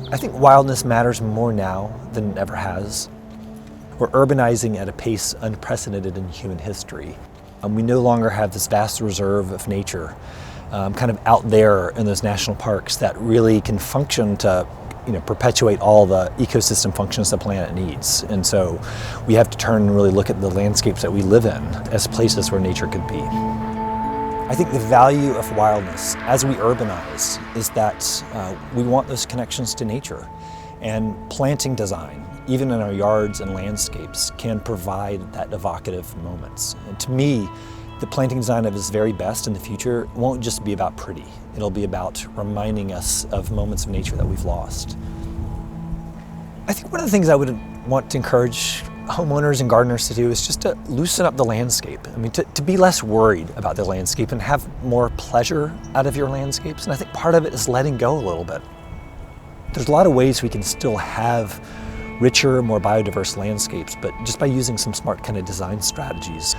I think wildness matters more now than it ever has. We're urbanizing at a pace unprecedented in human history. We no longer have this vast reserve of nature kind of out there in those national parks that really can function to perpetuate all the ecosystem functions the planet needs. And so we have to turn and really look at the landscapes that we live in as places where nature could be. I think the value of wildness as we urbanize is that we want those connections to nature, and planting design, even in our yards and landscapes, can provide that evocative moments. And to me, the planting design of its very best in the future won't just be about pretty. It'll be about reminding us of moments of nature that we've lost. I think one of the things I would want to encourage homeowners and gardeners to do is just to loosen up the landscape. I mean, to be less worried about the landscape and have more pleasure out of your landscapes. And I think part of it is letting go a little bit. There's a lot of ways we can still have richer, more biodiverse landscapes, but just by using some smart kind of design strategies.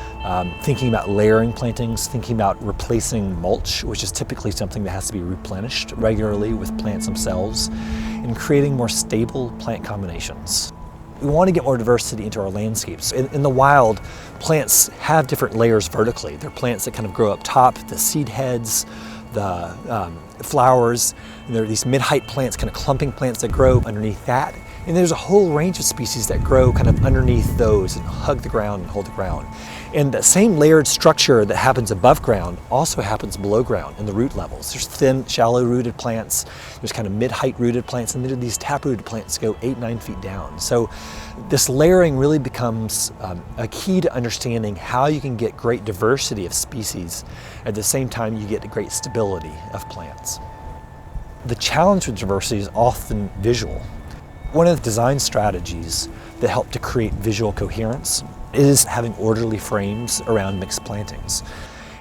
Thinking about layering plantings, thinking about replacing mulch, which is typically something that has to be replenished regularly with plants themselves, and creating more stable plant combinations. We want to get more diversity into our landscapes. In the wild, plants have different layers vertically. They're plants that kind of grow up top, the seed heads, the flowers, and there are these mid-height plants, kind of clumping plants that grow underneath that. And there's a whole range of species that grow kind of underneath those and hug the ground and hold the ground. And that same layered structure that happens above ground also happens below ground in the root levels. There's thin, shallow rooted plants, there's kind of mid-height rooted plants, and then there are these tap-rooted plants that go 8-9 feet down. So this layering really becomes a key to understanding how you can get great diversity of species at the same time you get a great stability of plants. The challenge with diversity is often visual. One of the design strategies that help to create visual coherence is having orderly frames around mixed plantings.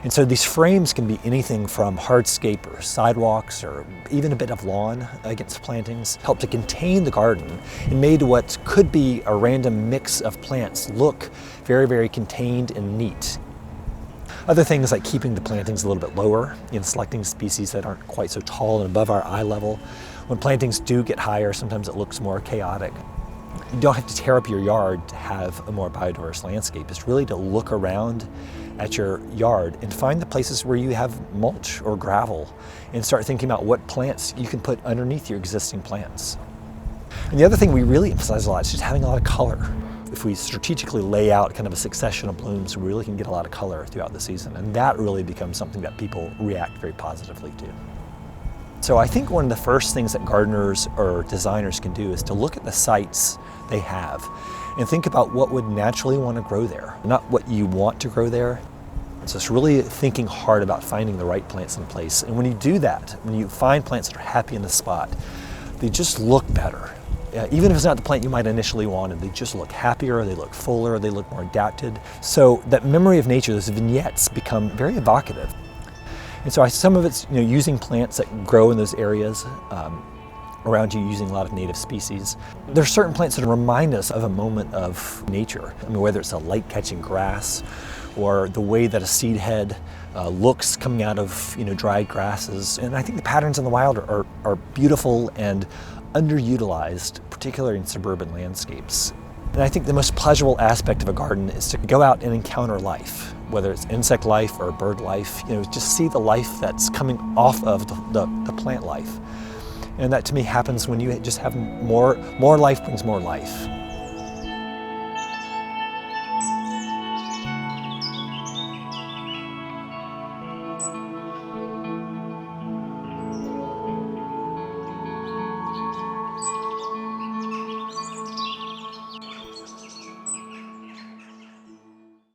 And so these frames can be anything from hardscape or sidewalks or even a bit of lawn against plantings, help to contain the garden and made what could be a random mix of plants look very, very contained and neat. Other things like keeping the plantings a little bit lower, selecting species that aren't quite so tall and above our eye level. When plantings do get higher, sometimes it looks more chaotic. You don't have to tear up your yard to have a more biodiverse landscape. It's really to look around at your yard and find the places where you have mulch or gravel and start thinking about what plants you can put underneath your existing plants. And the other thing we really emphasize a lot is just having a lot of color. If we strategically lay out kind of a succession of blooms, we really can get a lot of color throughout the season. And that really becomes something that people react very positively to. So I think one of the first things that gardeners or designers can do is to look at the sites they have and think about what would naturally want to grow there, not what you want to grow there. So it's really thinking hard about finding the right plants in place. And when you do that, when you find plants that are happy in the spot, they just look better. Even if it's not the plant you might initially wanted, they just look happier, they look fuller, they look more adapted. So that memory of nature, those vignettes, become very evocative. And so some of it's using plants that grow in those areas around you, using a lot of native species. There are certain plants that remind us of a moment of nature. I mean, whether it's a light-catching grass or the way that a seed head looks coming out of dried grasses. And I think the patterns in the wild are beautiful and underutilized, particularly in suburban landscapes. And I think the most pleasurable aspect of a garden is to go out and encounter life, whether it's insect life or bird life, just see the life that's coming off of the plant life. And that to me happens when you just have more life brings more life.